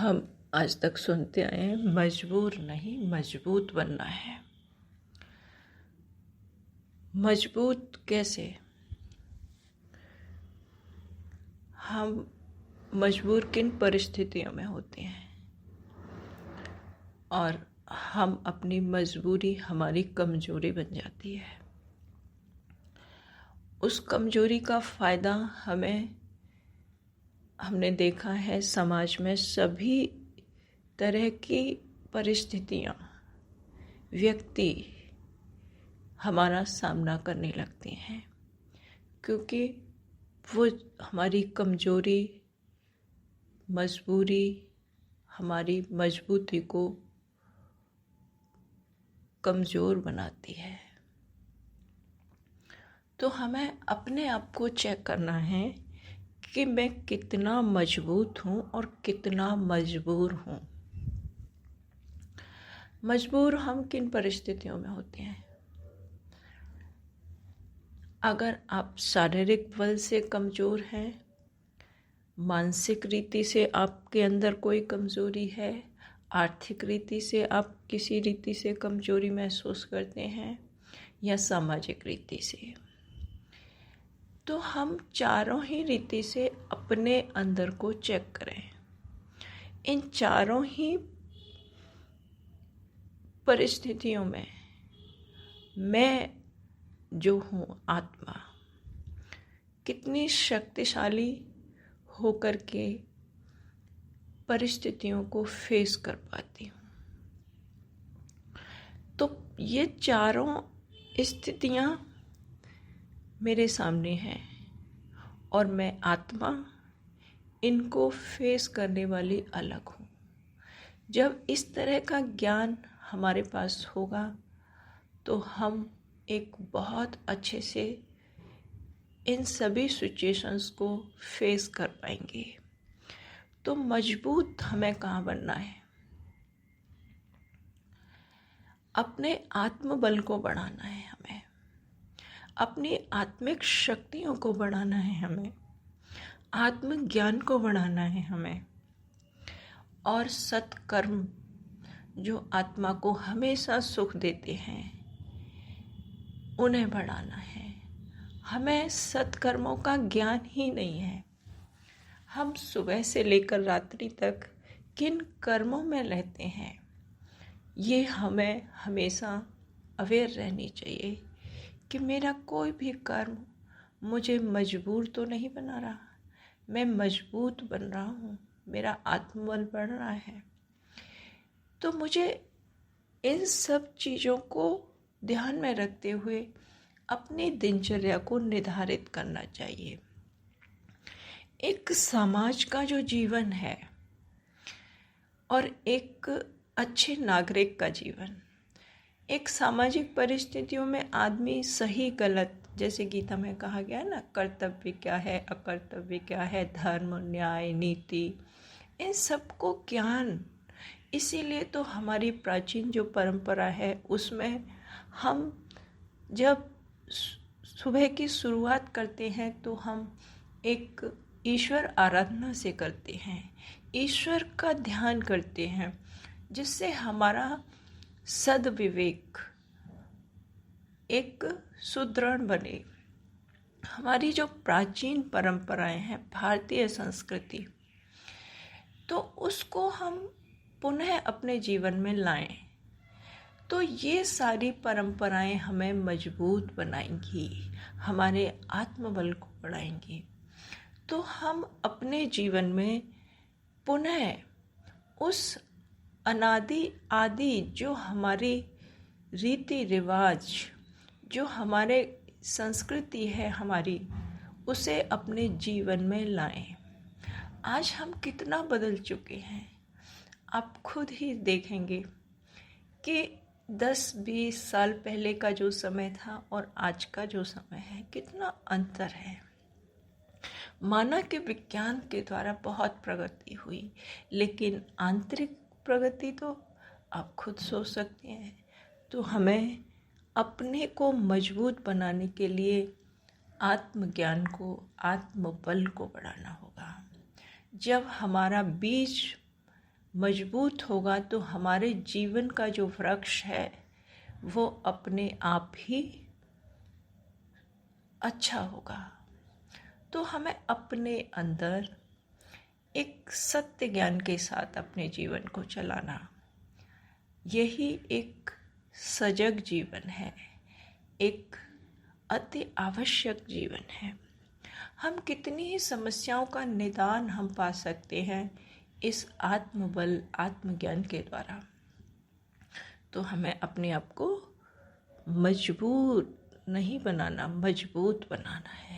हम आज तक सुनते आए हैं, मजबूर नहीं मजबूत बनना है। मजबूत कैसे? हम मजबूर किन परिस्थितियों में होते हैं और हम अपनी मजबूरी हमारी कमजोरी बन जाती है। उस कमजोरी का फ़ायदा हमने देखा है समाज में सभी तरह की परिस्थितियाँ, व्यक्ति हमारा सामना करने लगते हैं, क्योंकि वो हमारी कमजोरी, मजबूरी, हमारी मजबूती को कमज़ोर बनाती है। तो हमें अपने आप को चेक करना है कि मैं कितना मजबूत हूँ और कितना मजबूर हूँ। मजबूर हम किन परिस्थितियों में होते हैं? अगर आप शारीरिक बल से कमज़ोर हैं, मानसिक रीति से आपके अंदर कोई कमज़ोरी है, आर्थिक रीति से आप किसी रीति से कमज़ोरी महसूस करते हैं, या सामाजिक रीति से, तो हम चारों ही रीति से अपने अंदर को चेक करें। इन चारों ही परिस्थितियों में मैं जो हूँ आत्मा कितनी शक्तिशाली होकर के परिस्थितियों को फेस कर पाती हूँ। तो ये चारों स्थितियाँ मेरे सामने हैं और मैं आत्मा इनको फेस करने वाली अलग हूँ। जब इस तरह का ज्ञान हमारे पास होगा तो हम एक बहुत अच्छे से इन सभी सिचुएशंस को फेस कर पाएंगे। तो मजबूत हमें कहाँ बनना है? अपने आत्मबल को बढ़ाना है हमें, अपनी आत्मिक शक्तियों को बढ़ाना है हमें, आत्मज्ञान को बढ़ाना है हमें, और सत्कर्म जो आत्मा को हमेशा सुख देते हैं उन्हें बढ़ाना है। हमें सत्कर्मों का ज्ञान ही नहीं है। हम सुबह से लेकर रात्रि तक किन कर्मों में रहते हैं, ये हमें हमेशा अवेयर रहनी चाहिए कि मेरा कोई भी कर्म मुझे मजबूर तो नहीं बना रहा, मैं मजबूत बन रहा हूँ, मेरा आत्मबल बढ़ रहा है। तो मुझे इन सब चीज़ों को ध्यान में रखते हुए अपनी दिनचर्या को निर्धारित करना चाहिए। एक समाज का जो जीवन है और एक अच्छे नागरिक का जीवन, एक सामाजिक परिस्थितियों में आदमी सही गलत, जैसे गीता में कहा गया ना, कर्तव्य क्या है, अकर्तव्य क्या है, धर्म, न्याय, नीति, इन सबको ज्ञान। इसीलिए तो हमारी प्राचीन जो परंपरा है उसमें हम जब सुबह की शुरुआत करते हैं तो हम एक ईश्वर आराधना से करते हैं, ईश्वर का ध्यान करते हैं, जिससे हमारा सद्विवेक एक सुदृढ़ बने। हमारी जो प्राचीन परंपराएं हैं, भारतीय संस्कृति, तो उसको हम पुनः अपने जीवन में लाएं, तो ये सारी परंपराएं हमें मजबूत बनाएंगी, हमारे आत्मबल को बढ़ाएंगी। तो हम अपने जीवन में पुनः उस अनादि आदि जो हमारी रीति रिवाज, जो हमारे संस्कृति है हमारी, उसे अपने जीवन में लाएं। आज हम कितना बदल चुके हैं, आप खुद ही देखेंगे कि 10-20 साल पहले का जो समय था और आज का जो समय है, कितना अंतर है। माना कि विज्ञान के द्वारा बहुत प्रगति हुई, लेकिन आंतरिक प्रगति तो आप खुद सोच सकते हैं। तो हमें अपने को मजबूत बनाने के लिए आत्मज्ञान को, आत्मबल को बढ़ाना होगा। जब हमारा बीज मजबूत होगा तो हमारे जीवन का जो वृक्ष है वो अपने आप ही अच्छा होगा। तो हमें अपने अंदर एक सत्य ज्ञान के साथ अपने जीवन को चलाना, यही एक सजग जीवन है, एक अति आवश्यक जीवन है। हम कितनी ही समस्याओं का निदान हम पा सकते हैं इस आत्मबल आत्मज्ञान के द्वारा। तो हमें अपने आप को मजबूत नहीं बनाना, मजबूत बनाना है।